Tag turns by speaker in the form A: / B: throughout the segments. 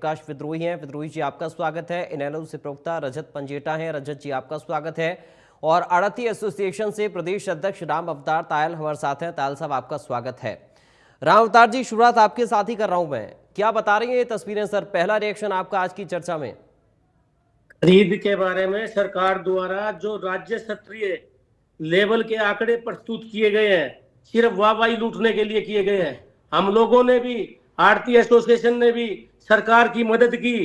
A: प्रकाश विद्रोही हैं। विद्रोही जी, आपका स्वागत है। इनेलो से प्रवक्ता रजत पंजेटा हैं। रजत जी, आपका स्वागत है। और आड़ती एसोसिएशन से प्रदेश अध्यक्ष राम अवतार तायल हमारे साथ हैं। तायल साहब, आपका स्वागत है। राम अवतार जी, शुरुआत आपके साथ ही कर रहा हूं मैं। क्या बता रही हैं ये तस्वीरें सर? पहला रिएक्शन आपका आज की चर्चा में।
B: खरीद के बारे में सरकार द्वारा जो राज्य स्तरीय लेवल के आंकड़े प्रस्तुत किए गए हैं, सिर्फ वाहवाही लूटने के लिए किए गए हैं। हम लोगों ने भी, आड़ती एसोसिएशन ने भी सरकार की मदद की।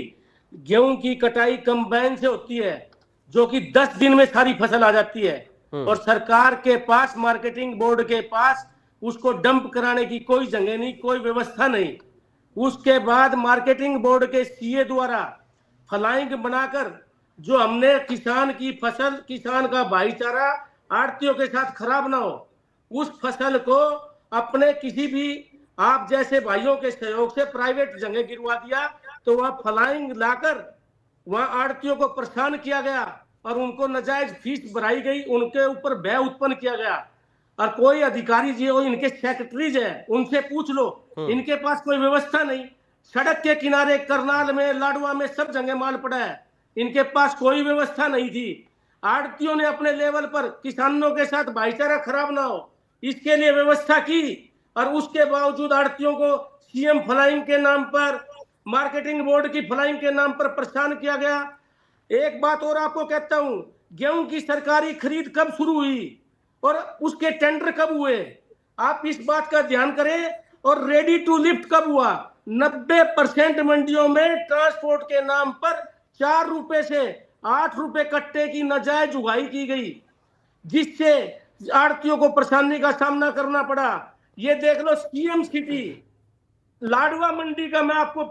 B: गेहूं की कटाई कंबाइन से होती है, जो कि 10 दिन में सारी फसल आ जाती है, और सरकार के पास, मार्केटिंग बोर्ड के पास उसको डंप कराने की कोई जगह नहीं, कोई व्यवस्था नहीं। उसके बाद मार्केटिंग बोर्ड के सीए द्वारा फ्लाइंग बनाकर जो हमने किसान की फसल, किसान का भाईचारा आड़तियों के साथ खराब ना हो, उस फसल को अपने किसी भी आप जैसे भाइयों के सहयोग से प्राइवेट जगह गिरवा दिया। तो वह फ्लाइंग लाकर वहां आड़तियों को परेशान किया गया और उनको नाजायज फीस भराई गई, उनके ऊपर भय उत्पन्न किया गया। और कोई अधिकारी जो इनके सेक्रेटरीज है, उनसे पूछ लो, इनके पास कोई व्यवस्था नहीं। सड़क के किनारे करनाल में, लाडवा में सब जगह माल पड़ा है, इनके पास कोई व्यवस्था नहीं थी। आड़तियों ने अपने लेवल पर किसानों के साथ भाईचारा खराब ना हो, इसके लिए व्यवस्था की, और उसके बावजूद आड़तियों को सीएम फ्लाइंग के नाम पर, मार्केटिंग बोर्ड की फ्लाइंग के नाम पर परेशान किया गया। एक बात और आपको कहता हूं, गेहूं की सरकारी खरीद कब शुरू हुई और उसके टेंडर कब हुए, आप इस बात का ध्यान करें। और रेडी टू लिफ्ट कब हुआ? 90% मंडियों में ट्रांसपोर्ट के नाम पर 4 रुपए से 8 रुपए कट्टे की नाजायज उगाही की गई, जिससे आड़तियों को परेशानी का सामना करना पड़ा। ये देख लो, सीएम सिटी लाडवा मंडी का मैं आपको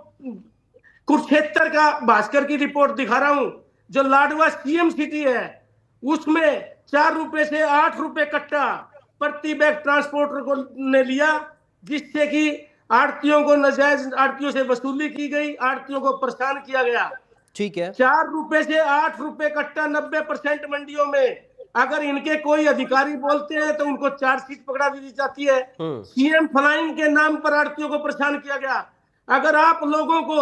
B: कुरुक्षेत्र का भास्कर की रिपोर्ट दिखा रहा हूं। जो लाडवा सीएम सिटी है, उसमें 4 रुपए से 8 रुपए कट्टा प्रति बैग ट्रांसपोर्टर को ने लिया, जिससे कि आड़तियों को नाजायज आड़तियों से वसूली की गई, आड़तियों को परेशान किया गया।
A: ठीक है।
B: 4 रुपए से 8 रुपए कट्टा 90% मंडियों में। अगर इनके कोई अधिकारी बोलते हैं तो उनको चार्जशीट पकड़ा दी जाती है। सीएम फ्लाइंग के नाम पर आड़तियों को परेशान किया गया। अगर आप लोगों को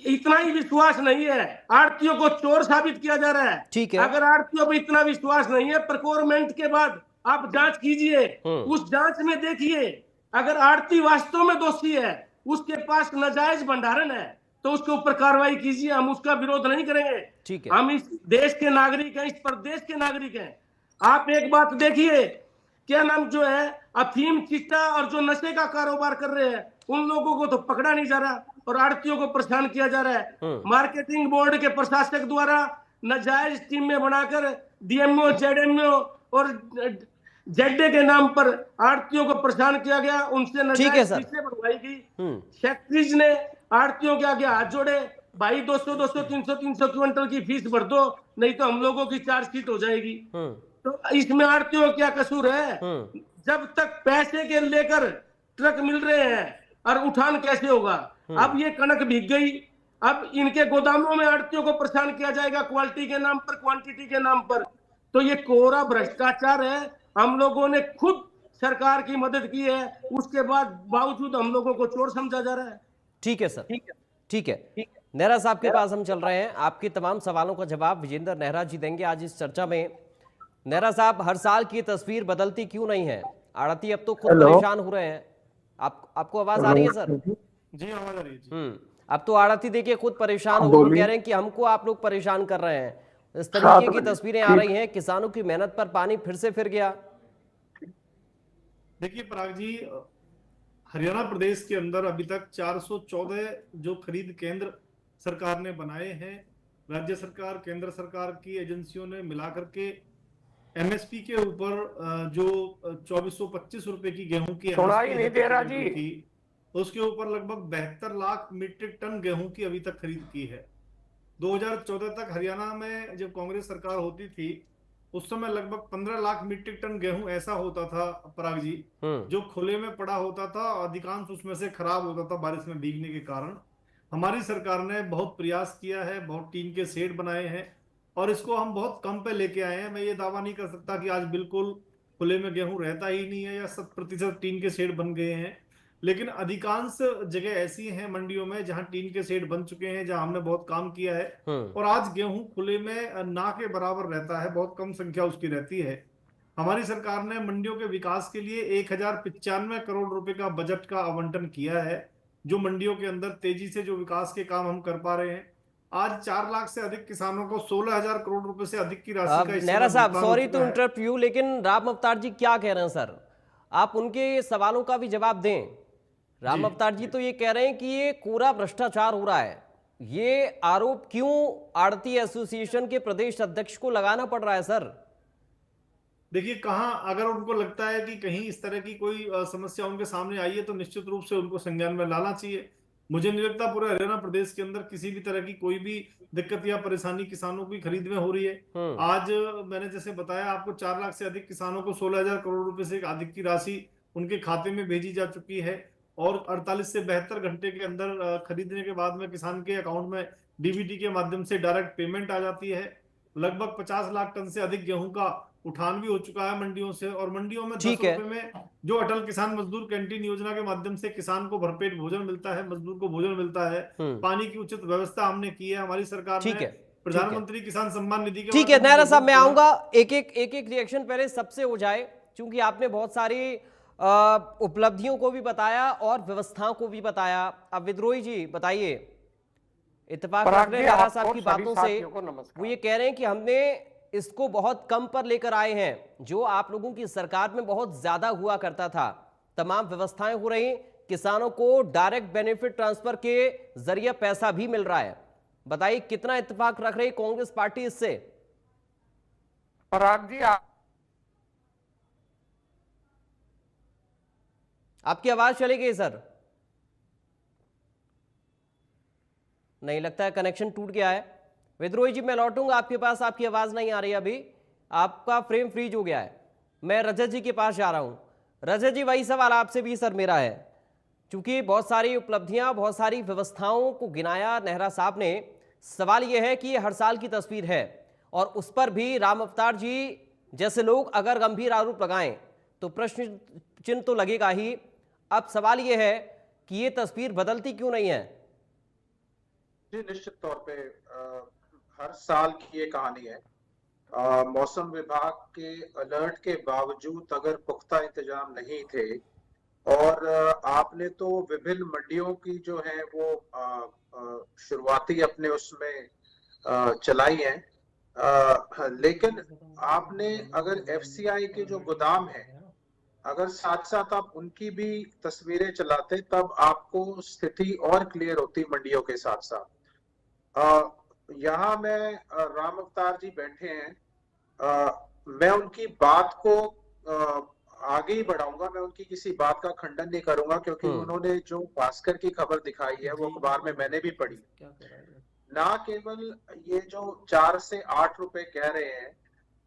B: इतना ही विश्वास नहीं है, आड़तियों को चोर साबित किया जा रहा है,
A: ठीक है।
B: अगर आड़तियों पर इतना विश्वास नहीं है, प्रोक्योरमेंट के बाद आप जांच कीजिए, उस जांच में देखिए, अगर आड़ती वास्तव में दोषी है, उसके पास नाजायज भंडारण है, तो उसके ऊपर कार्रवाई कीजिए। हम उसका विरोध नहीं करेंगे।
A: ठीक है।
B: हम इस देश के नागरिक हैं, इस प्रदेश के नागरिक हैं। आप एक बात देखिए, क्या नाम जो है अफीम, चिट्टा और जो नशे का कारोबार कर रहे हैं, उन लोगों को तो पकड़ा नहीं जा रहा और आड़तियों को परेशान किया जा रहा है। मार्केटिंग बोर्ड के प्रशासक द्वारा नाजायज टीमें बनाकर डीएमओ, जेडएमओ और जेडे के नाम पर आड़तियों को परेशान किया गया, उनसे नाजायज फीसें बढ़वाई गई। सेक्रेटरीज ने आड़तियों के आगे हाथ जोड़े, भाई 200-200, 300-300 क्विंटल की फीस भर दो, नहीं तो हम लोगों की चार्जशीट हो जाएगी। तो इसमें आड़तियों का क्या कसूर है? जब तक पैसे के लेकर ट्रक मिल रहे हैं और उठान कैसे होगा? अब ये कनक भीग गई, अब इनके गोदामों में आड़तियों को परेशान किया जाएगा क्वालिटी के नाम पर, क्वांटिटी के नाम पर। तो ये कोरा भ्रष्टाचार है। हम लोगों ने खुद सरकार की मदद की है, उसके बाद बावजूद हम लोगों को चोर समझा जा रहा है।
A: ठीक है सर, ठीक है। नेहरा साहब के पास हम चल रहे हैं। आपके तमाम सवालों का जवाब विजेंद्र नेहरा जी देंगे आज इस चर्चा में। नेहरा साहब, हर साल की तस्वीर बदलती क्यों नहीं है? आड़ती अब तो खुद परेशान हो रहे हैं। आपको आवाज आ रही है सर?
B: जी, आवाज आ रही है जी।
A: अब तो आड़ती देखिए खुद परेशान हो कह रहे हैं कि हमको आप लोग परेशान कर रहे हैं। इस तरीके की तस्वीरें आ रही हैं। किसानों की मेहनत पर पानी फिर गया।
C: देखिए पराग जी, हरियाणा प्रदेश के अंदर अभी तक 414 जो खरीद केंद्र सरकार ने बनाए हैं, राज्य सरकार, केंद्र सरकार की एजेंसियों ने मिलाकर के एमएसपी के ऊपर जो 2425 रुपए की गेहूं की
B: सुनाई नहीं दे रहा जी
C: थी, उसके ऊपर लगभग 72 लाख मीट्रिक टन गेहूं की अभी तक खरीद की है। 2014 तक हरियाणा में जब कांग्रेस सरकार होती थी, उस समय लगभग 15 लाख मीट्रिक टन गेहूं ऐसा होता था पराग जी, जो खुले में पड़ा होता था, अधिकांश उसमें से खराब होता था बारिश में भीगने के कारण। हमारी सरकार ने बहुत प्रयास किया है, बहुत टीन के शेड बनाए हैं और इसको हम बहुत कम पे लेके आए हैं। मैं ये दावा नहीं कर सकता कि आज बिल्कुल खुले में गेहूं रहता ही नहीं है या 100% टीन के शेड बन गए हैं, लेकिन अधिकांश जगह ऐसी हैं मंडियों में जहां टीन के शेड बन चुके हैं, जहां हमने बहुत काम किया है और आज गेहूं खुले में ना के बराबर रहता है, बहुत कम संख्या उसकी रहती है। हमारी सरकार ने मंडियों के विकास के लिए 1095 करोड़ रुपए का बजट का आवंटन किया है, जो मंडियों के अंदर तेजी से जो विकास के काम हम कर पा रहे हैं। आज 4 लाख से अधिक किसानों को 16,000 करोड़ रुपए से अधिक की राशि का इस समय
A: नेहरा साहब,
C: भुगतान हो
A: सॉरी
C: चुका
A: टू
C: है।
A: इंटरप्ट यू, लेकिन राम अवतार जी क्या कह रहे हैं सर, आप उनके सवालों का भी जवाब दें। राम अवतार जी तो ये कह रहे हैं कि ये पूरा भ्रष्टाचार हो रहा है। ये आरोप क्यों आड़ती एसोसिएशन के प्रदेश अध्यक्ष को लगाना पड़ रहा है सर?
C: देखिए, कहाँ अगर उनको लगता है कि कहीं इस तरह की कोई समस्या उनके सामने आई है तो निश्चित रूप से उनको संज्ञान में लाना चाहिए। मुझे नहीं लगता पूरे हरियाणा प्रदेश के अंदर किसी भी तरह की कोई भी दिक्कत या परेशानी किसानों की खरीद में हो रही है। आज मैंने जैसे बताया आपको, 4 लाख से अधिक किसानों को 16,000 करोड़ रुपए से अधिक की राशि उनके खाते में भेजी जा चुकी है और 48 से 72 घंटे के अंदर खरीदने के बाद में किसान के अकाउंट में डीबीटी के माध्यम से डायरेक्ट पेमेंट आ जाती है। लगभग 50 लाख टन से अधिक गेहूं का उठान भी हो चुका है मंडियों से, और मंडियों में 10
A: ठीक है।
C: रुपए में जो अटल किसान मजदूर कैंटीन योजना के माध्यम से किसान को भरपेट भोजन मिलता है, मजदूर को भोजन मिलता है, पानी की उचित व्यवस्था हमने की है। हमारी सरकार
A: ठीक
C: ने
A: है,
C: प्रधानमंत्री किसान सम्मान निधि के
A: ठीक है।
C: माध्यम से
A: नायरा साहब, मैं
C: किसान-
A: आऊंगा, एक एक रिएक्शन पहले सबसे हो जाए, क्योंकि आपने बहुत सारी उपलब्धियों को भी बताया और व्यवस्थाओं को भी बताया। अब विद्रोही जी बताइए, इत्तेफाक रख रहे हैं नायरा साहब की बातों से, वो ये कह रहे हैं कि हमने इसको बहुत कम पर लेकर आए हैं, जो आप लोगों की सरकार में बहुत ज्यादा हुआ करता था। तमाम व्यवस्थाएं हो रही, किसानों को डायरेक्ट बेनिफिट ट्रांसफर के जरिए पैसा भी मिल रहा है। बताइए कितना इत्तेफाक रख रही कांग्रेस पार्टी इससे?
D: पराग जी,
A: आपकी आवाज चली गई सर, नहीं लगता है कनेक्शन टूट गया है। विद्रोही जी मैं लौटूंगा आपके पास, आपकी आवाज नहीं आ रही अभी, आपका फ्रेम फ्रीज हो गया है। मैं रजत जी के पास जा रहा हूं। रजत जी, वही सवाल आपसे भी सर मेरा है, क्योंकि बहुत सारी उपलब्धियां, बहुत सारी व्यवस्थाओं को गिनाया नेहरा साहब ने। सवाल यह है कि ये हर साल की तस्वीर है और उस पर भी राम अवतार जी जैसे लोग अगर गंभीर आरोप लगाएं तो प्रश्न चिन्ह तो लगेगा ही। अब सवाल यह है कि ये तस्वीर बदलती क्यों नहीं है?
D: जी निश्चित तौर पे हर साल की ये कहानी है। मौसम विभाग के अलर्ट के बावजूद अगर पुख्ता इंतजाम नहीं थे और आपने तो विभिन्न मंडियों की जो है वो शुरुआती अपने उसमें चलाई है, लेकिन आपने अगर एफसीआई के जो गोदाम है, अगर साथ साथ आप उनकी भी तस्वीरें चलाते तब आपको स्थिति और क्लियर होती मंडियों के साथ साथ। यहाँ मैं राम अवतार जी बैठे हैं, मैं उनकी बात को आगे ही बढ़ाऊंगा, मैं उनकी किसी बात का खंडन नहीं करूंगा, क्योंकि उन्होंने जो भास्कर की खबर दिखाई है वो अखबार में मैंने भी पढ़ी। ना केवल ये जो 4 से 8 रुपए कह रहे हैं,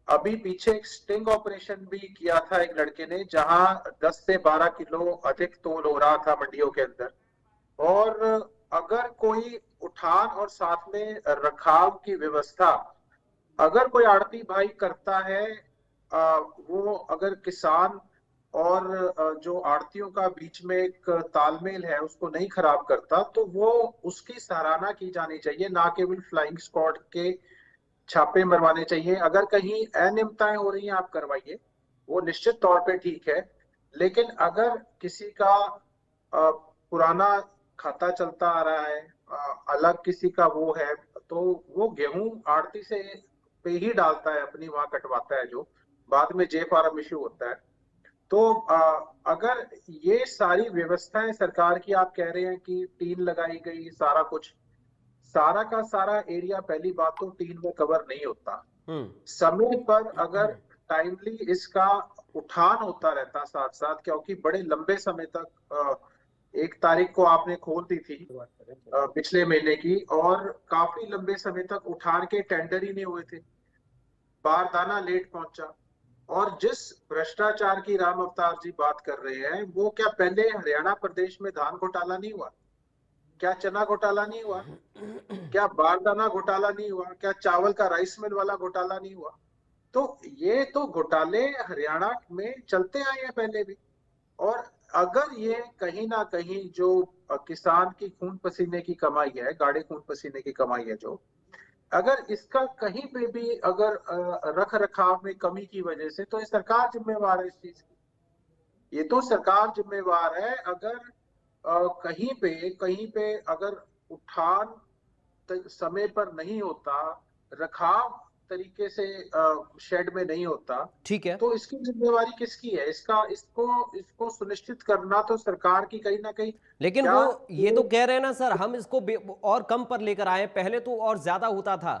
D: अभी पीछे एक स्टिंग ऑपरेशन भी किया था एक लड़के ने, जहां 10 से 12 किलो अधिक तोल हो रहा था मंडियों के अंदर। और अगर कोई उठान और साथ में रखाव की व्यवस्था अगर कोई आड़ती भाई करता है, वो अगर किसान और जो आड़तियों का बीच में एक तालमेल है उसको नहीं खराब करता, तो वो उसकी सराहना की जानी चाहिए, ना केवल फ्लाइंग स्क्वाड के छापे मरवाने चाहिए। अगर कहीं अनियमितताएं हो रही हैं आप करवाइए, वो निश्चित तौर पे ठीक है। लेकिन अगर किसी का पुराना खाता चलता आ रहा है, अलग किसी का वो है, तो वो गेहूं आड़ती से पे ही डालता है अपनी, वहां कटवाता है, जो बाद में जे फार्म इश्यू होता है। तो अगर ये सारी व्यवस्थाएं सरकार की, आप कह रहे हैं कि टीन लगाई गई, सारा कुछ, सारा का सारा एरिया पहली बात तो टीन में कवर नहीं होता। समय पर अगर टाइमली इसका उठान होता रहता साथ साथ, क्योंकि बड़े लंबे समय तक 1 तारीख को आपने खोल दी थी पिछले महीने की, और काफी लंबे समय तक उठान के टेंडर ही नहीं हुए थे, बारदाना लेट पहुंचा। और जिस भ्रष्टाचार की राम अवतार जी बात कर रहे हैं, वो क्या पहले हरियाणा प्रदेश में धान घोटाला नहीं हुआ? क्या चना घोटाला नहीं हुआ? क्या बारदाना घोटाला नहीं हुआ? क्या चावल का राइस मिल वाला घोटाला नहीं हुआ? तो ये तो घोटाले हरियाणा में चलते आए हैं पहले भी। और अगर ये कहीं ना कहीं जो किसान की खून पसीने की कमाई है, गाढ़े खून पसीने की कमाई है, जो अगर इसका कहीं पे भी अगर रख रखाव में कमी की वजह से, तो ये सरकार जिम्मेवार है इस चीज की। ये तो सरकार जिम्मेवार है। अगर कहीं पे अगर उठान समय पर नहीं होता, रखाव तरीके से शेड में नहीं होता,
A: ठीक है,
D: तो इसकी जिम्मेवारी किसकी है? इसका इसको इसको सुनिश्चित करना तो सरकार की कहीं ना कहीं।
A: लेकिन
D: क्या
A: वो ये तो कह रहे हैं ना सर, हम इसको और कम पर लेकर आए, पहले तो और ज्यादा होता था।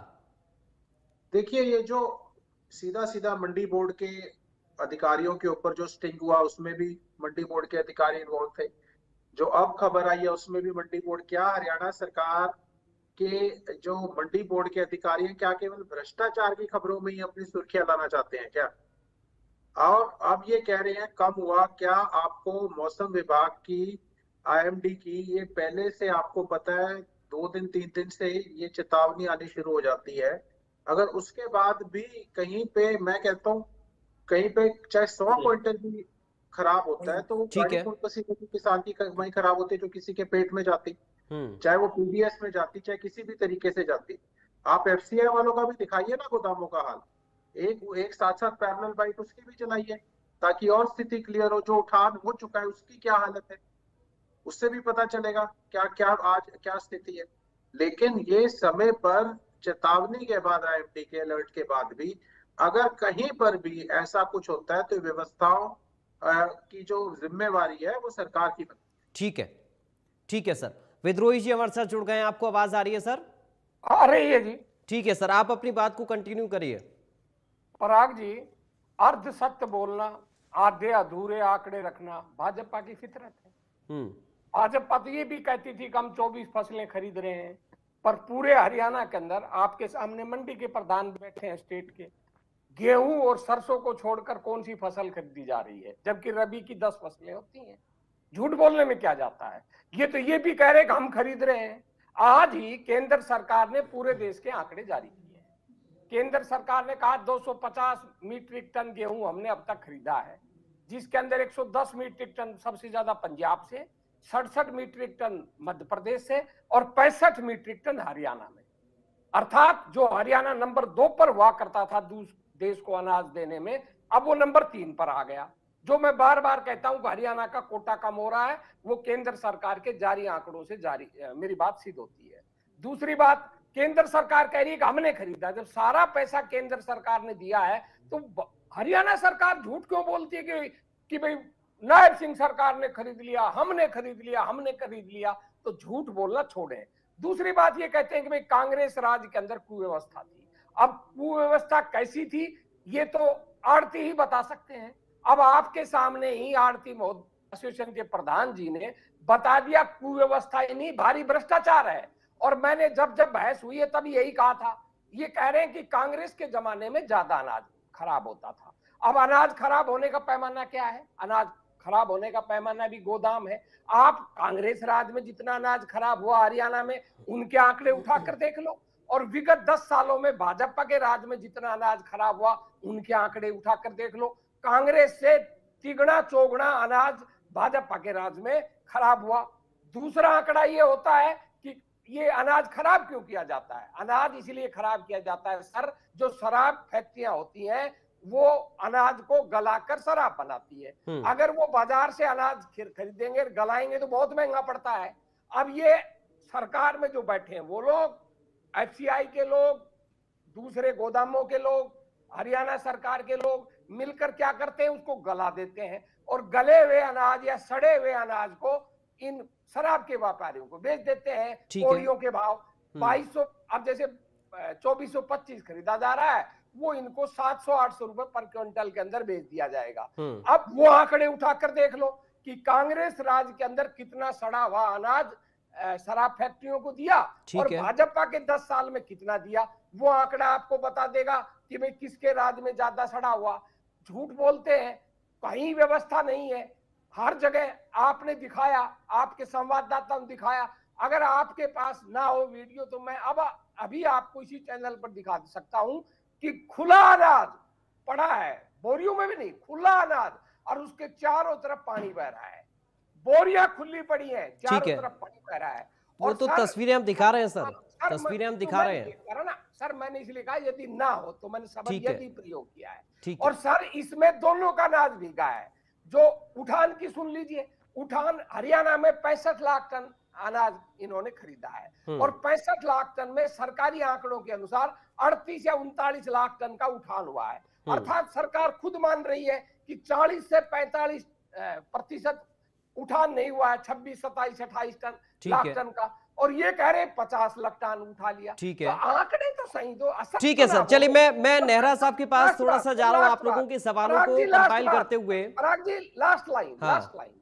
D: देखिए, ये जो सीधा सीधा मंडी बोर्ड के अधिकारियों के ऊपर जो स्टिंग हुआ, उसमें भी मंडी बोर्ड के अधिकारी इन्वॉल्व थे। जो अब खबर आई है उसमें भी मंडी बोर्ड, क्या हरियाणा सरकार के जो मंडी बोर्ड के अधिकारी हैं, क्या केवल भ्रष्टाचार की खबरों में ही अपनी सुर्खियां लाना चाहते हैं क्या? और अब ये कह रहे हैं कम हुआ। क्या आपको मौसम विभाग की, आईएमडी की, ये पहले से आपको पता है? 2 दिन 3 दिन से ये चेतावनी आनी शुरू हो जाती है। अगर उसके बाद भी कहीं पे, मैं कहता हूँ कहीं पे चाहे 100 क्विंटल भी खराब होता है, तो वो
A: ठीक
D: गाड़ी
A: है।
D: खून पसीने की किसान की कमाई खराब होती है, जो किसी के पेट में जाती,
A: हम्म।
D: चाहे वो पीडीएस में जाती, चाहे किसी भी तरीके से जाती। आप एफसीआई वालों का भी दिखाइए ना गोदामों का हाल। एक एक साथ साथ पैरेलल बाइट उसकी भी चलाइए, ताकि और स्थिति क्लियर हो। जो उठान हो चुका है उसकी क्या हालत है, उससे भी पता चलेगा क्या क्या आज क्या स्थिति है। लेकिन ये समय पर चेतावनी के बाद, आईएमडी के अलर्ट के बाद भी अगर कहीं पर भी ऐसा कुछ होता है, तो व्यवस्थाओं की जो जिम्मेवारी है वो सरकार की बनती है।
A: ठीक है, ठीक है सर। विद्रोही जी हमारे साथ जुड़ गए हैं, आपको आवाज आ रही है सर?
E: आ रही है जी।
A: ठीक है सर, आप अपनी बात को कंटिन्यू करिए।
E: पराग जी, अर्ध सत्य बोलना, आधे अधूरे आंकड़े रखना भाजपा की फितरत है।
A: हम्म।
E: भाजपा तो ये भी कहती थी कि हम 24 फसलें खरीद रहे हैं, पर पूरे हरियाणा के अंदर आपके सामने मंडी के प्रधान बैठे हैं स्टेट के, गेहूं और सरसों को छोड़कर कौन सी फसल खरीदी जा रही है, जबकि रबी की 10 फसलें होती हैं। झूठ बोलने में क्या जाता है। ये भी कह रहे कि हम खरीद रहे हैं। आज ही केंद्र सरकार ने पूरे देश के आंकड़े जारी किए हैं। केंद्र सरकार ने कहा 250 मीट्रिक टन गेहूं हमने अब तक खरीदा है, जिसके अंदर 110 मीट्रिक टन सबसे ज्यादा पंजाब से, 67 मीट्रिक टन मध्य प्रदेश से और 65 मीट्रिक टन हरियाणा में। अर्थात जो हरियाणा नंबर 2 पर हुआ करता था देश को अनाज देने में, अब वो नंबर 3 पर आ गया। जो मैं बार बार कहता हूं कि हरियाणा का कोटा कम हो रहा है, वो केंद्र सरकार के जारी आंकड़ों से जारी मेरी बात सिद्ध होती है। दूसरी बात, केंद्र सरकार कह रही है कि हमने खरीदा। जब सारा पैसा केंद्र सरकार ने दिया है, तो हरियाणा सरकार झूठ क्यों बोलती है कि भाई नायब सिंह सरकार ने खरीद लिया, हमने खरीद लिया, हमने खरीद लिया? तो झूठ बोलना छोड़े। दूसरी बात ये कहते हैं कि भाई कांग्रेस राज के अंदर कुव्यवस्था थी। अब कुव्यवस्था कैसी थी ये तो आड़ती ही बता सकते हैं। अब आपके सामने ही आड़ती एसोसिएशन के प्रधान जी ने बता दिया कुव्यवस्था नहीं, भारी भ्रष्टाचार है। और मैंने जब जब बहस हुई है तब यही कहा था। ये कह रहे हैं कि कांग्रेस के जमाने में ज्यादा अनाज खराब होता था। अब अनाज खराब होने का पैमाना क्या है? अनाज खराब होने का पैमाना भी गोदाम है। आप कांग्रेस राज में जितना अनाज खराब हुआ हरियाणा में, उनके आंकड़े उठाकर देख लो, और विगत 10 सालों में भाजपा के राज में जितना अनाज खराब हुआ, उनके आंकड़े उठाकर देख लो। कांग्रेस से तिगुना चौगुना अनाज भाजपा के राज में खराब हुआ। दूसरा आंकड़ा ये होता है कि ये अनाज खराब क्यों किया जाता है? अनाज इसलिए खराब किया जाता है सर, जो शराब फैक्ट्रियां होती हैं वो अनाज को गलाकर शराब बनाती है। अगर वो बाजार से अनाज खरीदेंगे, गलाएंगे तो बहुत महंगा पड़ता है। अब ये सरकार में जो बैठे हैं वो लोग, एफसीआई के लोग, दूसरे गोदामों के लोग, हरियाणा सरकार के लोग मिलकर क्या करते हैं, उसको गला देते हैं और गले हुए अनाज या सड़े हुए अनाज को इन शराब के व्यापारियों को बेच देते हैं कौड़ियों के भाव। 2200, अब जैसे 2425 खरीदा जा रहा है, वो इनको 700-800 रुपए पर क्विंटल के अंदर बेच दिया जाएगा। अब वो आंकड़े उठाकर देख लो कि कांग्रेस राज के अंदर कितना सड़ा हुआ अनाज शराब फैक्ट्रियों को दिया और भाजपा के 10 साल में कितना दिया। वो आंकड़ा आपको बता देगा कि भाई किसके राज में ज्यादा सड़ा हुआ। झूठ बोलते हैं, कहीं व्यवस्था नहीं है। हर जगह आपने दिखाया, आपके संवाददाता ने दिखाया। अगर आपके पास ना हो वीडियो तो मैं अभी आपको इसी चैनल पर दिखा सकता हूं कि खुला अनाज पड़ा है, बोरियों में भी नहीं, खुला अनाज, और उसके चारों तरफ पानी बह रहा है। बोरियां खुली पड़ी हैं,
A: ठीक
E: चारों
A: है।
E: तरफ पानी बह रहा है।
A: वो
E: और
A: तो
E: सर,
A: तस्वीरें हम दिखा रहे हैं सर,
E: सर,
A: तस्वीरें हम
E: तो
A: दिखा
E: मैं
A: रहे हैं।
E: ये कह रहा ना सर, मैंने इसलिए कहा यदि ना हो तो मैंने शब्द
A: ठीक है।
E: यदि प्रयोग किया है।
A: ठीक
E: और
A: है।
E: सर, इसमें दोनों का अनाज भीगा है। जो उठान की सुन लीजिए, उठान हरियाणा में 65 लाख टन अनाज इन्होंने खरीदा है, और 65 लाख टन में सरकारी आंकड़ों के अनुसार 38 या 39 लाख टन का उठान हुआ है। अर्थात सरकार खुद मान रही है कि 40 से 45% उठान नहीं हुआ है, 26, 27, 28 टन
A: ठीक
E: लाख
A: है।
E: टन का, और ये कह रहे 50 लाख टन उठा लिया।
A: ठीक
E: तो
A: है।
E: आंकड़े तो सही दो, असत्य
A: ठीक है
E: ना
A: सर, चलिए
E: बोलो।
A: मैं नेहरा साहब के पास
E: लास्ट
A: थोड़ा
E: बात,
A: सा जा रहा हूं
E: लास्ट
A: आप लोगों
E: बात।
A: के सवालों
E: पराग
A: को
E: जी, लास्ट
A: कंपाइल
E: बात।
A: करते हुए।
E: पराग जी, लास्ट लाइन,
A: हाँ।
E: Last line.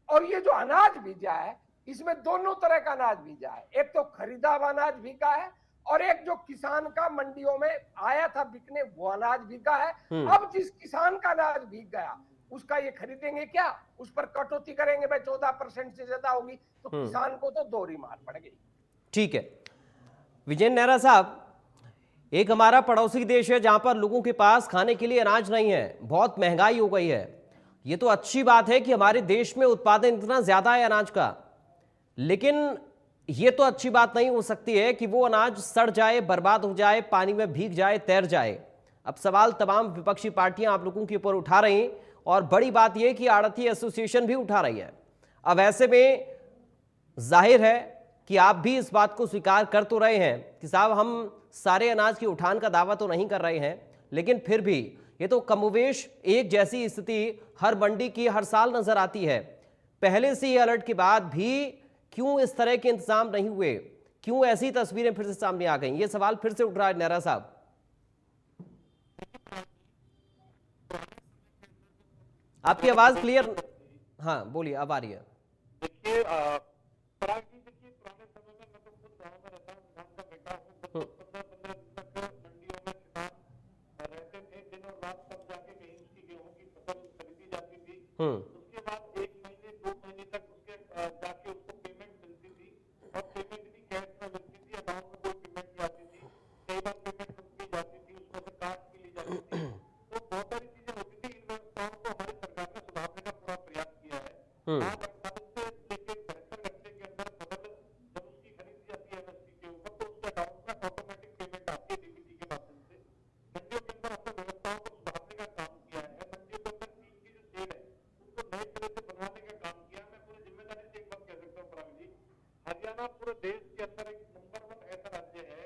E: और ये जो अनाज बीजा है, इसमें दोनों तरह का अनाज बीजा है। एक तो खरीदा हुआ अनाज बिका है, और एक जो किसान का मंडियों में आया था बिकने, वो अनाज बिका है। अब जिस किसान का अनाज बिक गया, उसका ये खरीदेंगे क्या? उस पर कटौती करेंगे, भाई 14% से ज्यादा होगी, तो किसान को तो दोहरी मार पड़ गई।
A: ठीक है विजय नेहरा साहब, एक हमारा पड़ोसी देश है जहां पर लोगों के पास खाने के लिए अनाज नहीं है, बहुत महंगाई हो गई है। ये तो अच्छी बात है कि हमारे देश में उत्पादन इतना ज्यादा है अनाज का, लेकिन ये तो अच्छी बात नहीं हो सकती है कि वो अनाज सड़ जाए, बर्बाद हो जाए, पानी में भीग जाए, तैर जाए। अब सवाल तमाम विपक्षी पार्टियां आप लोगों के ऊपर उठा रही, और बड़ी बात यह कि आड़ती एसोसिएशन भी उठा रही है। अब ऐसे में जाहिर है कि आप भी इस बात को स्वीकार कर तो रहे हैं कि साहब हम सारे अनाज की उठान का दावा तो नहीं कर रहे हैं, लेकिन फिर भी ये तो कमोवेश एक जैसी स्थिति हर मंडी की हर साल नजर आती है। पहले से ही अलर्ट के बाद भी क्यों इस तरह के इंतजाम नहीं हुए, क्यों ऐसी तस्वीरें फिर से सामने आ गई? ये सवाल फिर से उठ रहा है नेहरा साहब। आपकी आवाज क्लियर, हाँ बोलिए, अब आ रही है।
F: देखिए पराग जी, देखिए पुराने समय में मैं तो खुद गाँव में रहता हूँ, किसान का बेटा हूँ। 15-15 दिन तक मंडियों में किसान रहते थे, दिन और रात तब जाके कहीं उसकी गेहूं की फसल खरीदी जाती थी। उसके बाद 1 महीने 2 महीने तक उसके जाके उसको पेमेंट मिलती थी, और पेमेंट भी कैश में मिलती थी, अकाउंट में कोई पेमेंट नहीं आती थी। कई बार पेमेंट रुक भी जाती थी, उसमें से काट भी ली जाती थी। तो बहुत सारी चीजें होती थी। इन व्यवस्थाओं को हमारी सरकार ने सुधारने का पूरा प्रयास किया है। आज 48 से लेकर 72 घंटे के अंदर फसल जब उसकी खरीदी जाती है एमएसपी के ऊपर, तो उसके अकाउंट में ऑटोमेटिक पेमेंट आती है डीबीटी के माध्यम से। मंडियों के अंदर हमने व्यवस्थाओं को सुधारने का काम किया है। मंडियों के अंदर चीन की जो सेल है उनको नए तरह से बनवाने का काम किया। मैं पूरी जिम्मेदारी से एक बात कह सकता हूँ पराग जी, हरियाणा पूरे देश के अंदर एक नंबर 1 ऐसा राज्य है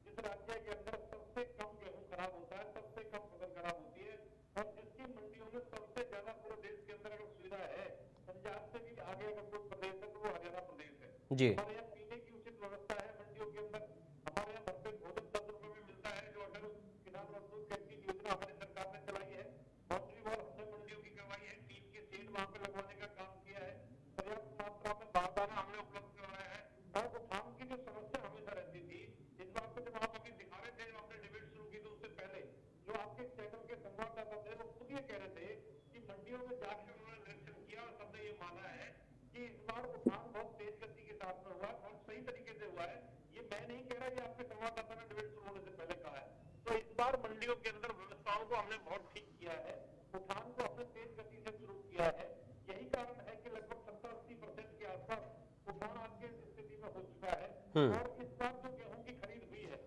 F: जिस राज्य के अंदर सबसे कम गेहूं खराब होता है, सबसे कम फसल खराब होती है, और जिसकी मंडियों में सबसे ज्यादा पूरे देश के अंदर अगर सुविधा है, पंजाब से भी आगे अगर कोई प्रदेश है तो वो हरियाणा प्रदेश है
A: जी।
F: हमारे यहाँ पीने की उचित व्यवस्था है मंडियों के अंदर। हमारे यहाँ भरपेट भोजन 10 रुपए में मिलता है, जो अटल किसान मजदूर कैंटीन योजना हमारी सरकार ने चलाई है। बाउंड्री वॉल हमने मंडियों की करवाई है, टीन के शेड वहां पे लगवाने का काम किया है, पर्याप्त मात्रा में बारदाना हमने उपलब्ध करवाया है। और उठान की जो समस्या हमेशा रहती थी, इस बात को जब आप अभी दिखा रहे थे, जब आपने डिबेट शुरू की तो उससे पहले जो आपके चैनल के संवाददाता थे वो खुद ये कह रहे थे कि मंडियों में जाकर उन्होंने निरीक्षण किया और सबने ये माना है कि इस बार उठान बहुत तेज गति के साथ में हुआ और सही तरीके से हुआ है। ये मैं नहीं कह रहा, ये आपके संवाददाता ने डिबेट शुरू होने से पहले कहा है। तो इस बार मंडियों के अंदर व्यवस्थाओं को हमने बहुत ठीक किया है, उठान को हमने तेज गति से शुरू किया है। यही कारण है कि लगभग 70-80% के आसपास उठान आज की स्थिति में हो चुका है। और इस बार जो गेहूं की खरीद हुई है,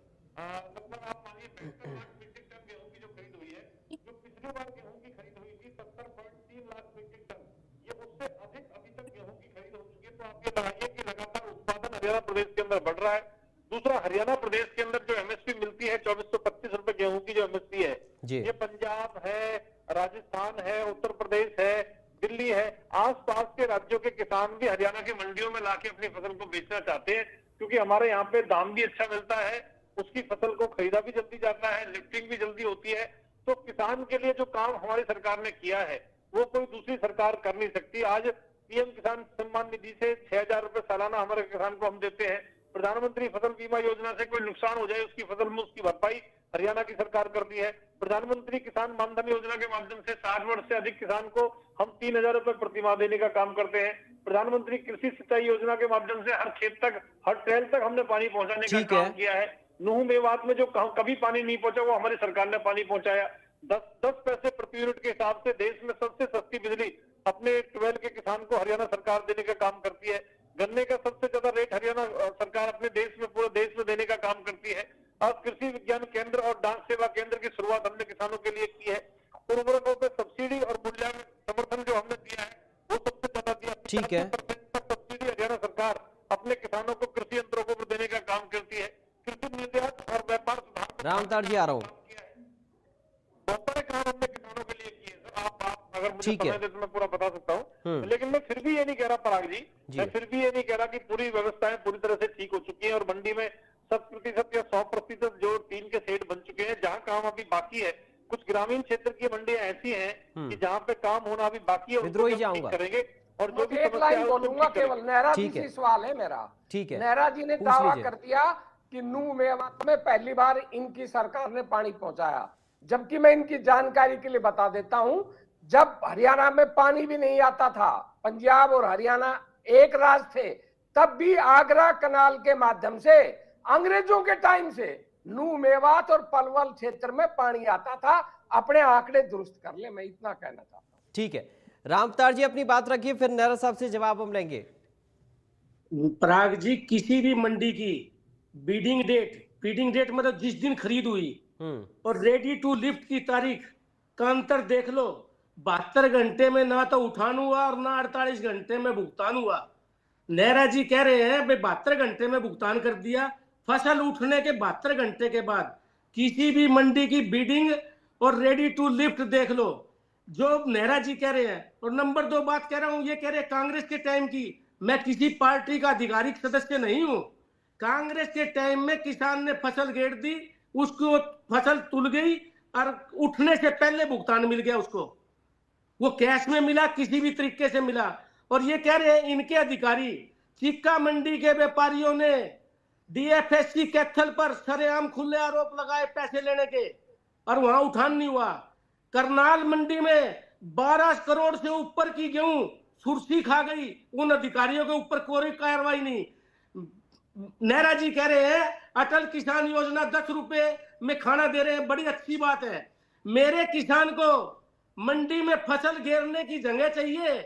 F: लगभग आप मानिए 65 लाख मीट्रिक टन गेहूं की जो खरीद हुई है, जो पिछली बार गेहूं की खरीद हुई थी 70.3 लाख मीट्रिक टन, ये उससे अधिक अभी तक गेहूं की खरीद हो चुकी है। तो आप ये लगाइए कि लगातार उत्पादन हरियाणा प्रदेश के अंदर बढ़ रहा है। दूसरा, हरियाणा प्रदेश के अंदर जो एमएसपी मिलती है 2425 रुपए गेहूं की जो एमएसपी है, ये पंजाब है, राजस्थान है, उत्तर प्रदेश है, दिल्ली है, आसपास के राज्यों के किसान भी हरियाणा की मंडियों में लाके अपनी फसल को बेचना चाहते हैं, क्योंकि हमारे यहाँ पे दाम भी अच्छा मिलता है, उसकी फसल को खरीदा भी जल्दी जाता है, लिफ्टिंग भी जल्दी होती है। तो किसान के लिए जो काम हमारी सरकार ने किया है वो कोई दूसरी सरकार कर नहीं सकती। आज पीएम किसान सम्मान निधि से 6,000 रुपए सालाना हमारे किसान को हम देते हैं। प्रधानमंत्री फसल बीमा योजना से कोई नुकसान हो जाए उसकी फसल में उसकी भरपाई हरियाणा की सरकार करती है। प्रधानमंत्री किसान मानधन योजना के माध्यम से 60 वर्ष से अधिक किसान को हम 3,000 रुपए प्रतिमाह देने का काम करते हैं। प्रधानमंत्री कृषि सिंचाई योजना के माध्यम से हर खेत तक, हर ट्रेल तक हमने पानी पहुंचाने का काम किया है। नूह मेवात में जो कभी पानी नहीं पहुंचा वो हमारी सरकार ने पानी पहुंचाया। 10 पैसे प्रति यूनिट के हिसाब से देश में सबसे सस्ती बिजली अपने 12 के किसान को हरियाणा सरकार देने का काम करती है। गन्ने का सबसे ज्यादा रेट हरियाणा सरकार अपने देश में, पूरे देश में देने का काम करती है। आज कृषि विज्ञान केंद्र और डाक सेवा केंद्र की शुरुआत हमने किसानों के लिए की है। उर्वरकों पे सब्सिडी और मूल्यांकन समर्थन जो हमने दिया है वो सबसे ज्यादा दिया।
A: ठीक है।
F: 70% तक सब्सिडी हरियाणा सरकार अपने किसानों को कृषि यंत्रों को देने का काम करती है। कृषि निर्यात और व्यापार सुधार
A: रामताड़ जी आ रहा हूँ।
F: बहुत सारे काम हमने किसानों के लिए किए सर। आप अगर मुझे
A: ठीक है।
F: समय दे तो मैं पूरा बता सकता हूँ, लेकिन मैं फिर भी ये नहीं कह रहा पराग जी, मैं फिर भी ये नहीं कह रहा कि पूरी व्यवस्थाएं पूरी तरह से ठीक हो चुकी है और मंडी में 100% या 100% जो टीन के सेट बन चुके हैं। जहाँ काम अभी बाकी है, कुछ ग्रामीण क्षेत्र की मंडियां ऐसी हैं कि जहाँ पे काम होना अभी बाकी है, उसको
A: विद्रोही
F: हम ठीक
A: जाऊंगा।
F: करेंगे और जो भी
E: एक
F: समस्या
E: लाइन
F: है उसको
E: बोलूंगा
F: ठीक करेंगे।
E: केवल। नेहरा जी
A: ठीक है।
E: से सवाल है मेरा।
A: ठीक है,
E: नेहरा जी ने
A: पूछ
E: दावा
A: लीजिए।
E: कर दिया कि नूह मेवात में पहली बार इनकी सरकार ने पानी पहुंचाया, जबकि मैं इनकी जानकारी के लिए बता देता हूं, जब हरियाणा में पानी भी नहीं आता था, पंजाब और हरियाणा एक राज थे, तब भी आगरा कनाल के माध्यम से अंग्रेजों के टाइम से नूह मेवात और पलवल क्षेत्र में पानी आता था। अपने आंकड़े दुरुस्त कर ले, मैं इतना कहना चाहता हूं।
A: ठीक है, रामताड़ जी अपनी बात रखिए, फिर नेहरा साहब से जवाब हम लेंगे।
B: पराग जी, किसी भी मंडी की फीडिंग डेट मतलब जिस दिन खरीद हुई और रेडी टू लिफ्ट की तारीख का अंतर देख लो। 72 घंटे में ना तो उठान हुआ और ना 48 घंटे में भुगतान हुआ। नेहरा जी कह रहे हैं भाई 72 घंटे में भुगतान कर दिया। फसल उठने के 72 घंटे के बाद किसी भी मंडी की बीडिंग और रेडी टू लिफ्ट देख लो, जो नेहरा जी कह रहे हैं। और नंबर 2 बात कह रहा हूं, ये कह रहे हैं कांग्रेस के टाइम की। मैं किसी पार्टी का आधिकारिक सदस्य नहीं हूं। कांग्रेस के टाइम में किसान ने फसल गेड़ दी, उसको फसल तुल गई और उठने से पहले भुगतान मिल गया उसको। वो कैश में मिला, किसी भी तरीके से मिला। और ये कह रहे हैं इनके अधिकारी, चिक्का मंडी के व्यापारियों ने डीएफएससी कैथल पर सरेआम खुले आरोप लगाए पैसे लेने के, और वहां उठान नहीं हुआ। करनाल मंडी में 12 करोड़ से ऊपर की गेहूं सुर्सी खा गई, उन अधिकारियों के ऊपर कोई कार्रवाई नहीं। नेहरा जी कह रहे हैं अटल किसान योजना 10 रुपए में खाना दे रहे हैं, बड़ी अच्छी बात है। मेरे किसान को मंडी में फसल घेरने की जगह चाहिए